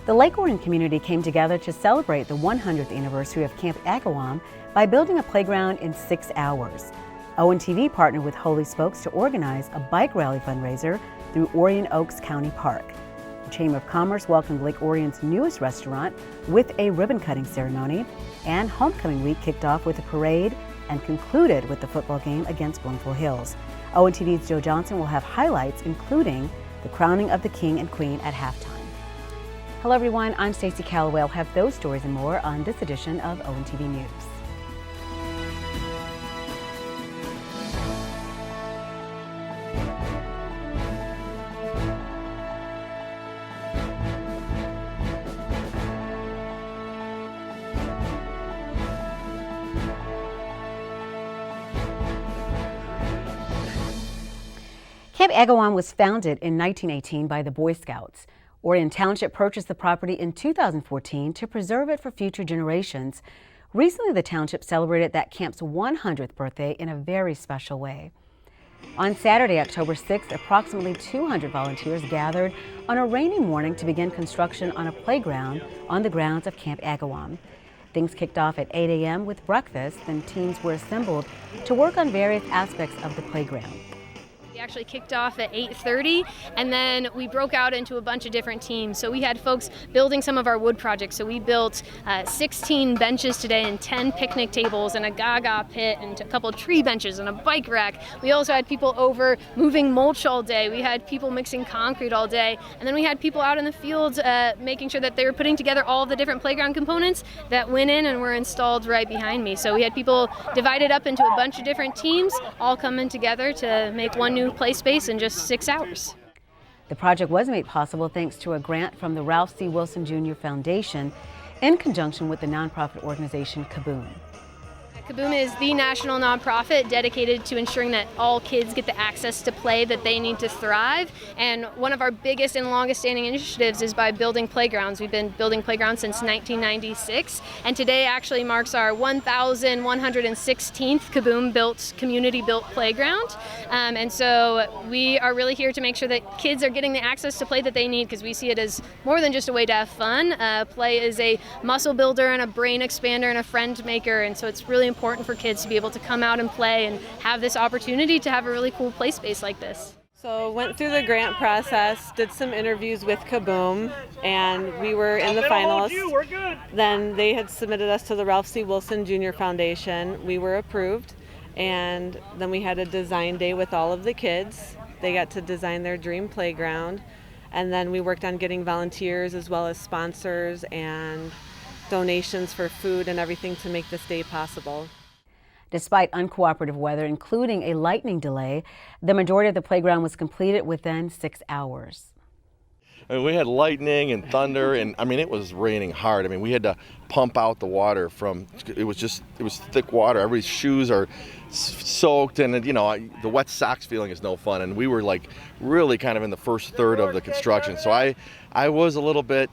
The Lake Orion community came together to celebrate the 100th anniversary of Camp Agawam by building a playground in 6 hours. ONTV partnered with Holy Spokes to organize a bike rally fundraiser through Orion Oaks County Park. The Chamber of Commerce welcomed Lake Orion's newest restaurant with a ribbon-cutting ceremony, and Homecoming Week kicked off with a parade and concluded with the football game against Bloomfield Hills. ONTV's Joe Johnson will have highlights, including the crowning of the King and Queen at halftime. Hello everyone, I'm Stacy Calloway. I'll have those stories and more on this edition of ONTV News. Camp Agawam was founded in 1918 by the Boy Scouts. Orion Township purchased the property in 2014 to preserve it for future generations. Recently, the township celebrated that camp's 100th birthday in a very special way. On Saturday, October 6th, approximately 200 volunteers gathered on a rainy morning to begin construction on a playground on the grounds of Camp Agawam. Things kicked off at 8 a.m. with breakfast, then teams were assembled to work on various aspects of the playground. We actually kicked off at 8:30, and then we broke out into a bunch of different teams. So we had folks building some of our wood projects. So we built 16 benches today and 10 picnic tables and a gaga pit and a couple of tree benches and a bike rack. We also had people over moving mulch all day. We had people mixing concrete all day. And then we had people out in the fields making sure that they were putting together all of the different playground components that went in and were installed right behind me. So we had people divided up into a bunch of different teams, all coming together to make one new play space in just 6 hours. The project was made possible thanks to a grant from the Ralph C. Wilson Jr. Foundation in conjunction with the nonprofit organization Kaboom. Kaboom is the national nonprofit dedicated to ensuring that all kids get the access to play that they need to thrive. And one of our biggest and longest standing initiatives is by building playgrounds. We've been building playgrounds since 1996, and today actually marks our 1,116th Kaboom built, community built playground. And so we are really here to make sure that kids are getting the access to play that they need, because we see it as more than just a way to have fun. Play is a muscle builder and a brain expander and a friend maker, and so it's really important for kids to be able to come out and play and have this opportunity to have a really cool play space like this. So went through the grant process, did some interviews with Kaboom, and we were in the finalists. Then they had submitted us to the Ralph C. Wilson Jr. Foundation. We were approved, and then we had a design day with all of the kids. They got to design their dream playground, and then we worked on getting volunteers as well as sponsors and donations for food and everything to make this day possible. Despite uncooperative weather, including a lightning delay, the majority of the playground was completed within 6 hours. I mean, we had lightning and thunder, and I mean, it was raining hard. I mean, we had to pump out the water it was thick water. Everybody's shoes are soaked, and you know, the wet socks feeling is no fun. And we were like really kind of in the first third of the construction. So I was a little bit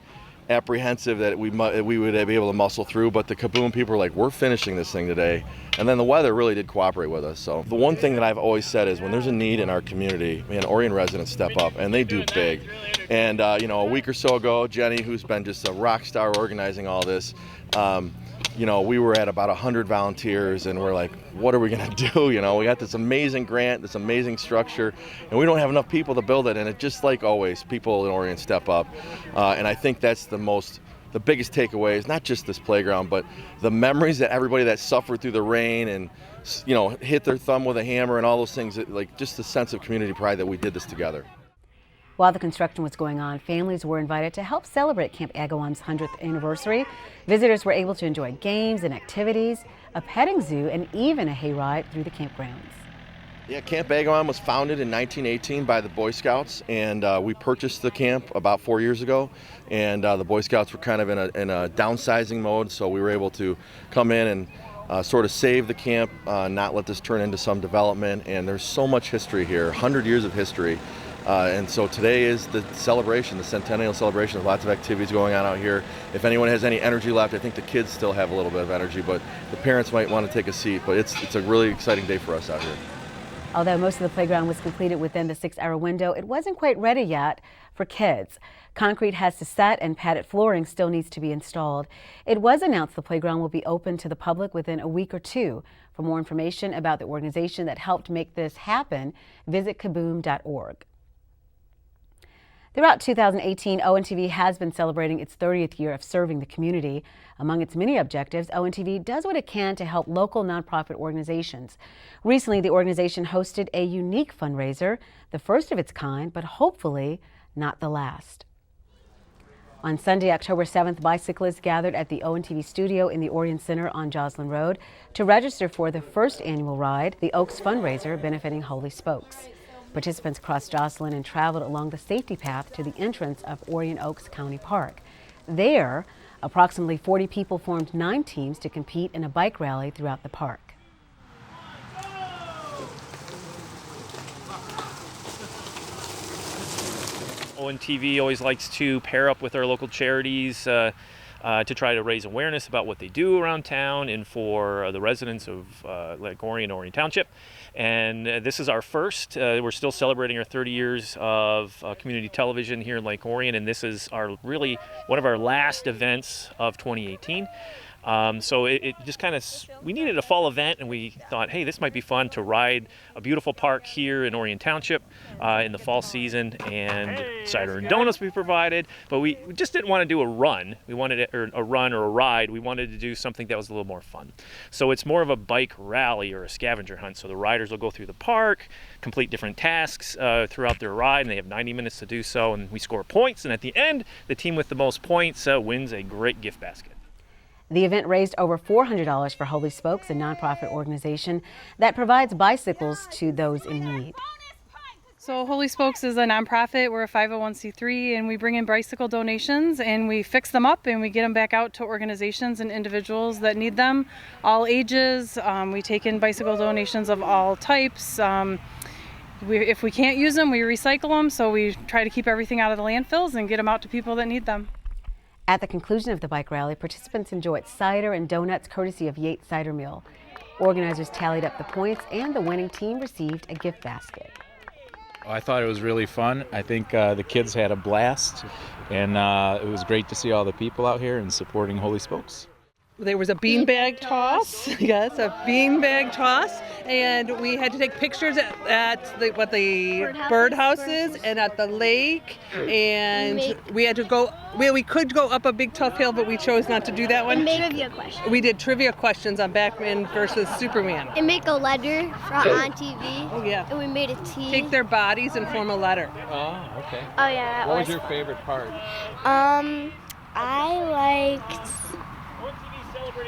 apprehensive that we would be able to muscle through, but the Kaboom people were like, we're finishing this thing today. And then the weather really did cooperate with us. So the one thing that I've always said is when there's a need in our community, man, Orion residents step up, and they do big. And you know, a week or so ago, Jenny, who's been just a rock star organizing all this, you know, we were at about 100 volunteers, and we're like, what are we gonna do? You know, we got this amazing grant, this amazing structure, and we don't have enough people to build it. And it just like always, people in Orion step up. And I think that's the biggest takeaway is not just this playground, but the memories that everybody that suffered through the rain and, you know, hit their thumb with a hammer and all those things, like just the sense of community pride that we did this together. While the construction was going on, families were invited to help celebrate Camp Agawam's 100th anniversary. Visitors were able to enjoy games and activities, a petting zoo, and even a hayride through the campgrounds. Yeah, Camp Agawam was founded in 1918 by the Boy Scouts, and we purchased the camp about 4 years ago. And the Boy Scouts were kind of in a downsizing mode, so we were able to come in and sort of save the camp, not let this turn into some development. And there's so much history here, 100 years of history. And so today is the celebration, the centennial celebration. There's lots of activities going on out here. If anyone has any energy left, I think the kids still have a little bit of energy, but the parents might want to take a seat. But it's a really exciting day for us out here. Although most of the playground was completed within the 6-hour window, it wasn't quite ready yet for kids. Concrete has to set and padded flooring still needs to be installed. It was announced the playground will be open to the public within a week or two. For more information about the organization that helped make this happen, visit kaboom.org. Throughout 2018, ONTV has been celebrating its 30th year of serving the community. Among its many objectives, ONTV does what it can to help local nonprofit organizations. Recently, the organization hosted a unique fundraiser, the first of its kind, but hopefully not the last. On Sunday, October 7th, bicyclists gathered at the ONTV studio in the Orion Center on Joslyn Road to register for the first annual ride, the LOHS fundraiser benefiting Holy Spokes. Participants crossed Joslyn and traveled along the safety path to the entrance of Orion Oaks County Park. There, approximately 40 people formed 9 teams to compete in a bike rally throughout the park. ONTV always likes to pair up with our local charities to try to raise awareness about what they do around town and for the residents of Lake Orion, Orion Township. And this is our first. We're still celebrating our 30 years of community television here in Lake Orion, and this is our really one of our last events of 2018. So it just kind of, we needed a fall event, and we thought, hey, this might be fun to ride a beautiful park here in Orion Township in the fall season, and cider and donuts we provided, but we just didn't want to do a run. We wanted a run or a ride. We wanted to do something that was a little more fun. So it's more of a bike rally or a scavenger hunt. So the riders will go through the park, complete different tasks throughout their ride, and they have 90 minutes to do so, and we score points, and at the end, the team with the most points wins a great gift basket. The event raised over $400 for Holy Spokes, a nonprofit organization that provides bicycles to those in need. So Holy Spokes is a nonprofit. We're a 501c3, and we bring in bicycle donations and we fix them up and we get them back out to organizations and individuals that need them, all ages. We take in bicycle donations of all types. If we can't use them, we recycle them, so we try to keep everything out of the landfills and get them out to people that need them. At the conclusion of the bike rally, participants enjoyed cider and donuts courtesy of Yates Cider Mill. Organizers tallied up the points and the winning team received a gift basket. I thought it was really fun. I think the kids had a blast, and it was great to see all the people out here and supporting Holy Spokes. There was a beanbag toss, yes, a beanbag toss, and we had to take pictures at the birdhouses and at the lake, and we had to go. We could go up a big tough hill, but we chose not to do that one. And make trivia questions. We did trivia questions on Batman versus Superman. And make a letter on TV. Oh yeah. And we made a T. Take their bodies and form a letter. Oh, okay. Oh yeah. What was your favorite part? I liked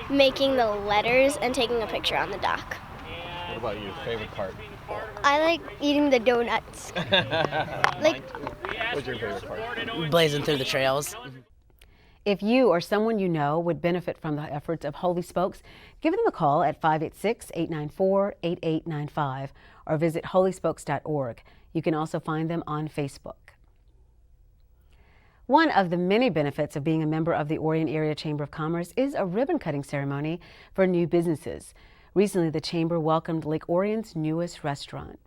making the letters and taking a picture on the dock. What about your favorite part? I like eating the donuts. What was your favorite part? Blazing through the trails. If you or someone you know would benefit from the efforts of Holy Spokes, give them a call at 586-894-8895 or visit holyspokes.org. You can also find them on Facebook. One of the many benefits of being a member of the Orion Area Chamber of Commerce is a ribbon-cutting ceremony for new businesses. Recently, the Chamber welcomed Lake Orion's newest restaurant.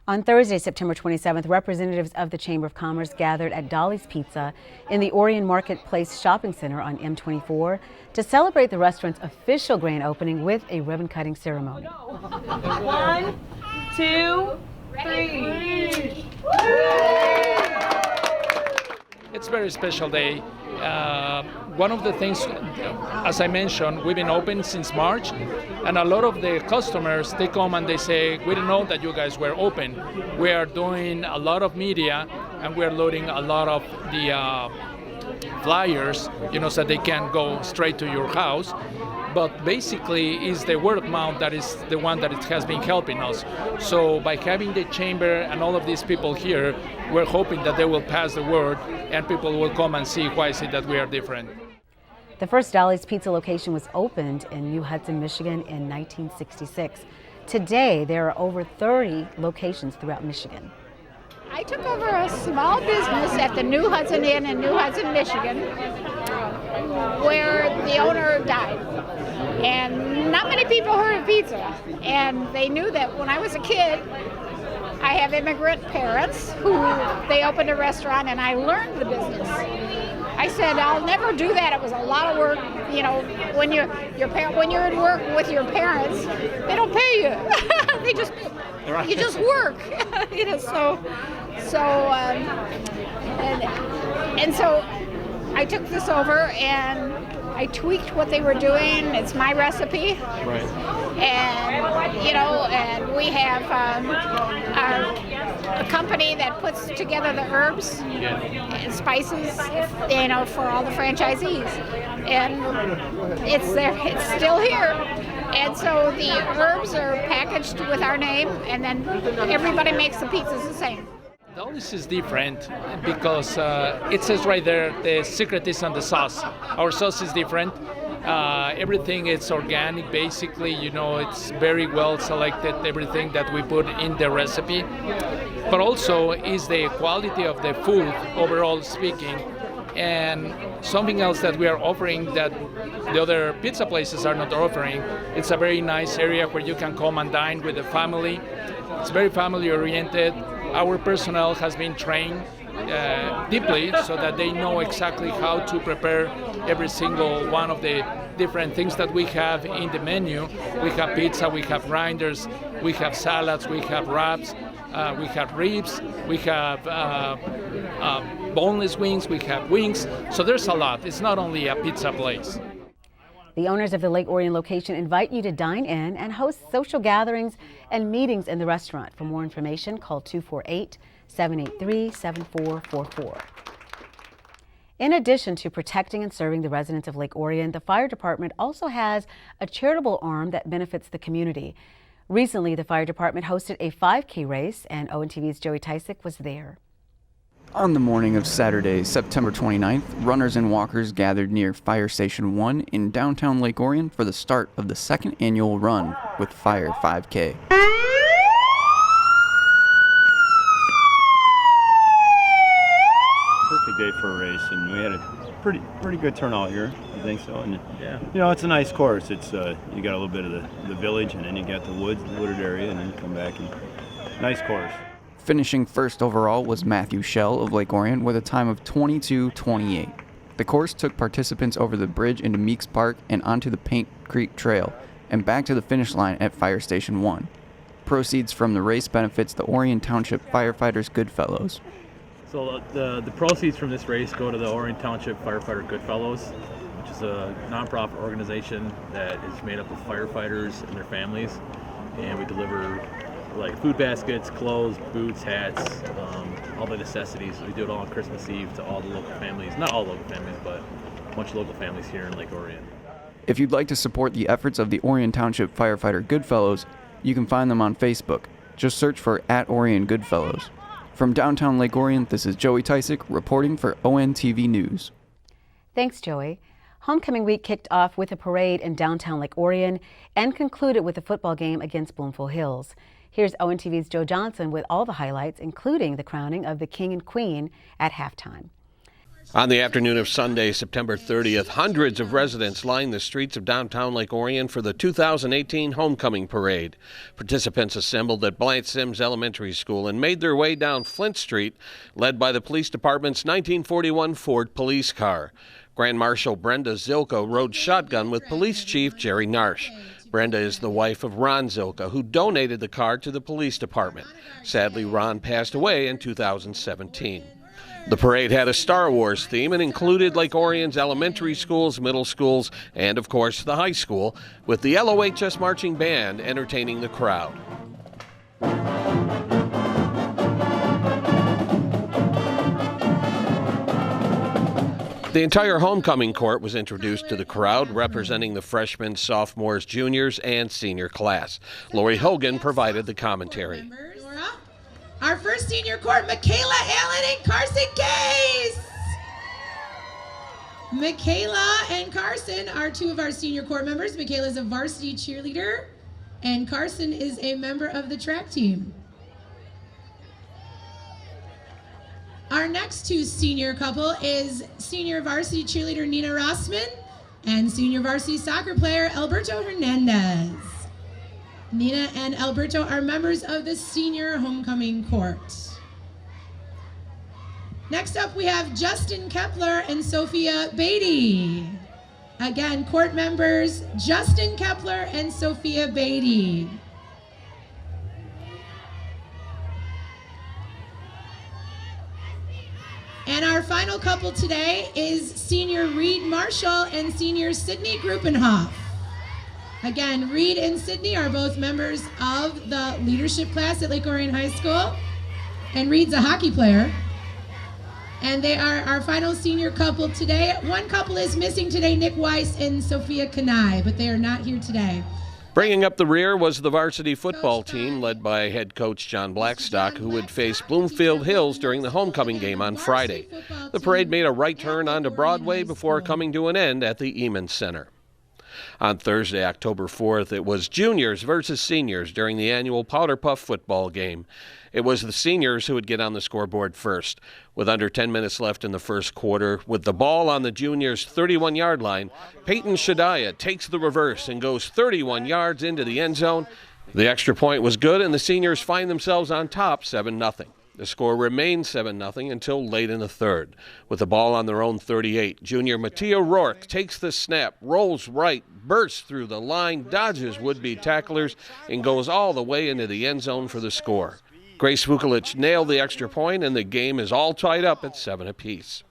On Thursday, September 27th, representatives of the Chamber of Commerce gathered at Dolly's Pizza in the Orion Marketplace Shopping Center on M24 to celebrate the restaurant's official grand opening with a ribbon-cutting ceremony. 1, 2, 3. It's a very special day. One of the things, as I mentioned, we've been open since March, and a lot of the customers, they come and they say, we didn't know that you guys were open. We are doing a lot of media, and we're loading a lot of the flyers, so they can go straight to your house. But basically, it's the word of mouth that is the one that it has been helping us. So by having the chamber and all of these people here, we're hoping that they will pass the word and people will come and see why is it that we are different. The first Dolly's Pizza location was opened in New Hudson, Michigan in 1966. Today, there are over 30 locations throughout Michigan. I took over a small business at the New Hudson Inn in New Hudson, Michigan, where the owner died. And not many people heard of pizza. And they knew that when I was a kid, I have immigrant parents who they opened a restaurant and I learned the business. I said, I'll never do that. It was a lot of work. You know, when you're in work with your parents, they don't pay you. You just work. You know, so I took this over and I tweaked what they were doing. It's my recipe. Right. And, you know, and we have a company that puts together the herbs and spices, you know, for all the franchisees. And it's there, it's still here. And so the herbs are packaged with our name, and then everybody makes the pizzas the same. Dolly's is different because it says right there, the secret is on the sauce. Our sauce is different. Everything is organic, basically. You know, it's very well selected, everything that we put in the recipe. But also is the quality of the food, overall speaking. And something else that we are offering that the other pizza places are not offering, it's a very nice area where you can come and dine with the family. It's very family oriented. Our personnel has been trained deeply so that they know exactly how to prepare every single one of the different things that we have in the menu. We have pizza, we have grinders, we have salads, we have wraps, we have ribs, we have boneless wings, we have wings. So there's a lot. It's not only a pizza place. The owners of the Lake Orion location invite you to dine in and host social gatherings and meetings in the restaurant. For more information, call 248-783-7444. In addition to protecting and serving the residents of Lake Orion, the fire department also has a charitable arm that benefits the community. Recently, the fire department hosted a 5K race, and ONTV's Joey Tysick was there. On the morning of Saturday, September 29th, runners and walkers gathered near Fire Station 1 in downtown Lake Orion for the start of the second annual Run with Fire 5K. Perfect day for a race, and we had a pretty good turnout here. I think so, and yeah, you know, it's a nice course. It's you got a little bit of the village, and then you got the wooded area, and then you come back and nice course. Finishing first overall was Matthew Shell of Lake Orion with a time of 22:28. The course took participants over the bridge into Meeks Park and onto the Paint Creek Trail and back to the finish line at Fire Station 1. Proceeds from the race benefits the Orion Township Firefighters Goodfellows. So the proceeds from this race go to the Orion Township Firefighter Goodfellows, which is a nonprofit organization that is made up of firefighters and their families, and we deliver like food baskets, clothes, boots, hats, all the necessities. We do it all on Christmas Eve to all the local families, not all local families, but a bunch of local families here in Lake Orion. If you'd like to support the efforts of the Orion Township Firefighter Goodfellows, you can find them on Facebook. Just search for @Orion Goodfellows. From downtown Lake Orion, this is Joey Tysick reporting for ONTV News. Thanks, Joey. Homecoming week kicked off with a parade in downtown Lake Orion and concluded with a football game against Bloomfield Hills. Here's ONTV's Joe Johnson with all the highlights, including the crowning of the King and Queen at halftime. On the afternoon of Sunday, September 30th, hundreds of residents lined the streets of downtown Lake Orion for the 2018 Homecoming Parade. Participants assembled at Blanche Sims Elementary School and made their way down Flint Street, led by the police department's 1941 Ford police car. Grand Marshal Brenda Zilka rode shotgun with Police Chief Jerry Narsh. Brenda is the wife of Ron Zilka, who donated the car to the police department. Sadly, Ron passed away in 2017. The parade had a Star Wars theme and included Lake Orion's elementary schools, middle schools, and of course the high school, with the LOHS marching band entertaining the crowd. The entire homecoming court was introduced to the crowd, representing the freshmen, sophomores, juniors, and senior class. Lori Hogan provided the commentary. Our first senior court, Michaela Allen and Carson Case. Michaela and Carson are two of our senior court members. Michaela is a varsity cheerleader, and Carson is a member of the track team. Our next two senior couple is senior varsity cheerleader Nina Rossman and senior varsity soccer player Alberto Hernandez. Nina and Alberto are members of the senior homecoming court. Next up, we have Justin Kepler and Sophia Beatty. Again, court members Justin Kepler and Sophia Beatty. And our final couple today is senior Reed Marshall and senior Sydney Gruppenhoff. Again, Reed and Sydney are both members of the leadership class at Lake Orion High School. And Reed's a hockey player. And they are our final senior couple today. One couple is missing today, Nick Weiss and Sophia Kanai, but they are not here today. Bringing up the rear was the varsity football team led by head coach John Blackstock, who would face Bloomfield Hills during the homecoming game on Friday. The parade made a right turn onto Broadway before coming to an end at the Eamon Center. On Thursday, October 4th, it was juniors versus seniors during the annual Powder Puff football game. It was the seniors who would get on the scoreboard first. With under 10 minutes left in the first quarter, with the ball on the juniors' 31-yard line, Peyton Shadiah takes the reverse and goes 31 yards into the end zone. The extra point was good, and the seniors find themselves on top 7-0. The score remained 7-0 until late in the third. With the ball on their own 38, junior Mattia Rourke takes the snap, rolls right, bursts through the line, dodges would-be tacklers, and goes all the way into the end zone for the score. Grace Vukolich nailed the extra point, and the game is all tied up at 7 apiece.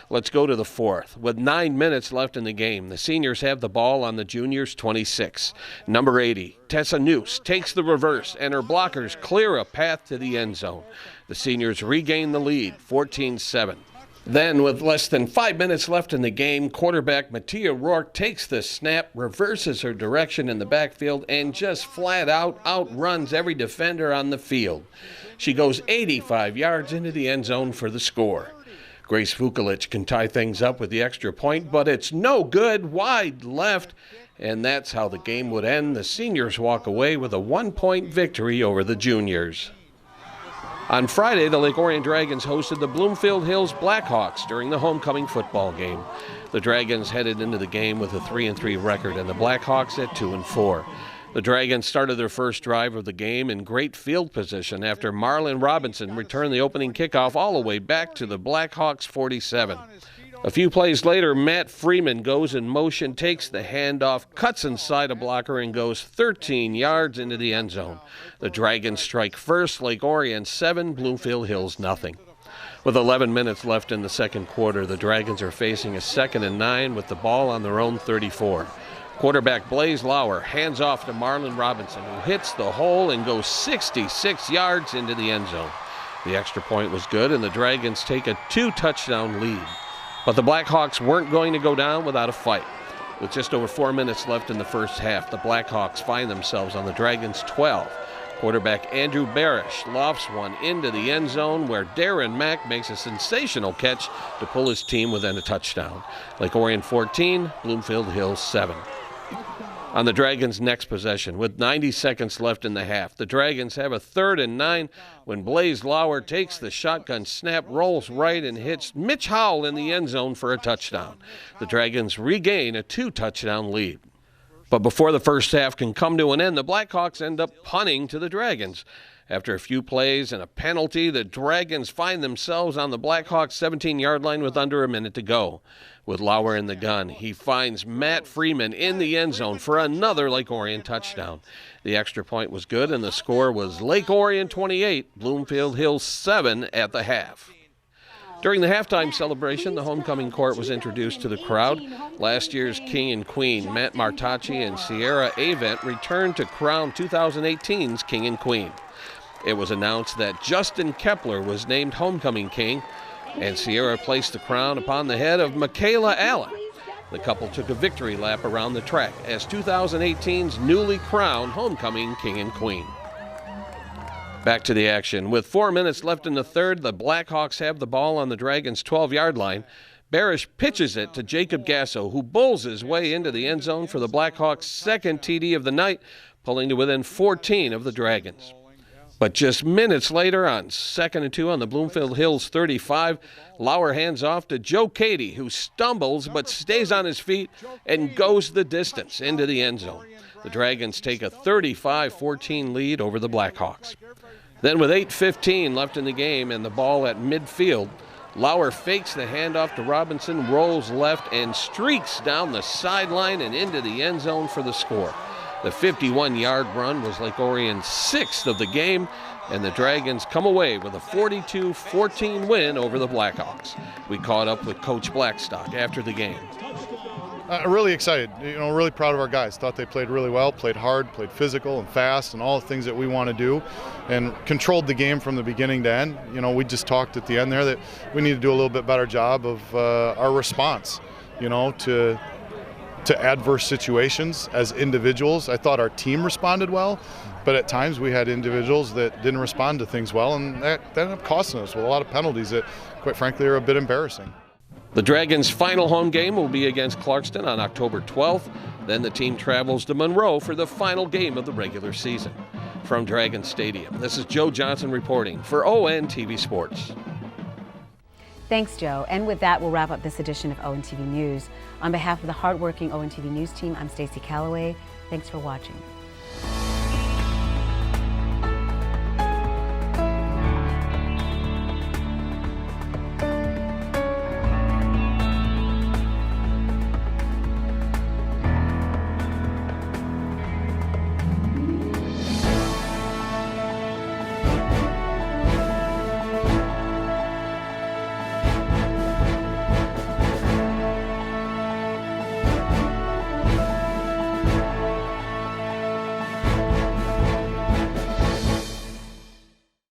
Let's go to the fourth. With 9 minutes left in the game, the seniors have the ball on the juniors' 26. Number 80, Tessa Noose, takes the reverse, and her blockers clear a path to the end zone. The seniors regain the lead, 14-7. Then, with less than 5 minutes left in the game, quarterback Mattia Rourke takes the snap, reverses her direction in the backfield, and just flat out outruns every defender on the field. She goes 85 yards into the end zone for the score. Grace Vukolich can tie things up with the extra point, but it's no good, wide left, and that's how the game would end. The seniors walk away with a 1-point victory over the juniors. On Friday, the Lake Orion Dragons hosted the Bloomfield Hills Blackhawks during the homecoming football game. The Dragons headed into the game with a 3-3 record, and the Blackhawks at 2-4. The Dragons started their first drive of the game in great field position after Marlon Robinson returned the opening kickoff all the way back to the Blackhawks 47. A few plays later, Matt Freeman goes in motion, takes the handoff, cuts inside a blocker, and goes 13 yards into the end zone. The Dragons strike first, Lake Orion 7, Bloomfield Hills 0. With 11 minutes left in the second quarter, the Dragons are facing a 2nd and 9 with the ball on their own 34. Quarterback Blaze Lauer hands off to Marlon Robinson, who hits the hole and goes 66 yards into the end zone. The extra point was good, and the Dragons take a 2-touchdown lead. But the Blackhawks weren't going to go down without a fight. With just over 4 minutes left in the first half, the Blackhawks find themselves on the Dragons' 12. Quarterback Andrew Barish lofts one into the end zone where Darren Mack makes a sensational catch to pull his team within a touchdown. Lake Orion 14, Bloomfield Hills 7. On the Dragons' next possession, with 90 seconds left in the half, the Dragons have a 3rd and 9 when Blaze Lauer takes the shotgun snap, rolls right, and hits Mitch Howell in the end zone for a touchdown. The Dragons regain a 2-touchdown lead. But before the first half can come to an end, the Blackhawks end up punting to the Dragons. After a few plays and a penalty, the Dragons find themselves on the Blackhawks' 17-yard line with under a minute to go. With Lauer in the gun, he finds Matt Freeman in the end zone for another Lake Orion touchdown. The extra point was good, and the score was Lake Orion 28, Bloomfield Hills 7 at the half. During the halftime celebration, the homecoming court was introduced to the crowd. Last year's king and queen, Matt Martacci and Sierra Avent, returned to crown 2018's king and queen. It was announced that Justin Kepler was named homecoming king, and Sierra placed the crown upon the head of Michaela Allen. The couple took a victory lap around the track as 2018's newly crowned homecoming king and queen. Back to the action. With 4 minutes left in the third, the Blackhawks have the ball on the Dragons' 12-yard line. Barish pitches it to Jacob Gasso, who bowls his way into the end zone for the Blackhawks' second TD of the night, pulling to within 14 of the Dragons. But just minutes later, on 2nd and 2 on the Bloomfield Hills 35, Lauer hands off to Joe Cady, who stumbles but stays on his feet and goes the distance into the end zone. The Dragons take a 35-14 lead over the Blackhawks. Then with 8:15 left in the game and the ball at midfield, Lauer fakes the handoff to Robinson, rolls left, and streaks down the sideline and into the end zone for the score. The 51-yard run was Lake Orion's 6th of the game, and the Dragons come away with a 42-14 win over the Blackhawks. We caught up with Coach Blackstock after the game. Really excited, really proud of our guys. Thought they played really well, played hard, played physical and fast and all the things that we want to do, and controlled the game from the beginning to end. We just talked at the end there that we need to do a little bit better job of our response, to adverse situations as individuals. I thought our team responded well, but at times we had individuals that didn't respond to things well, and that ended up costing us with a lot of penalties that, quite frankly, are a bit embarrassing. The Dragons' final home game will be against Clarkston on October 12th. Then the team travels to Monroe for the final game of the regular season. From Dragon Stadium, this is Joe Johnson reporting for ONTV Sports. Thanks, Joe. And with that, we'll wrap up this edition of ONTV News. On behalf of the hardworking ONTV News team, I'm Stacy Calloway. Thanks for watching.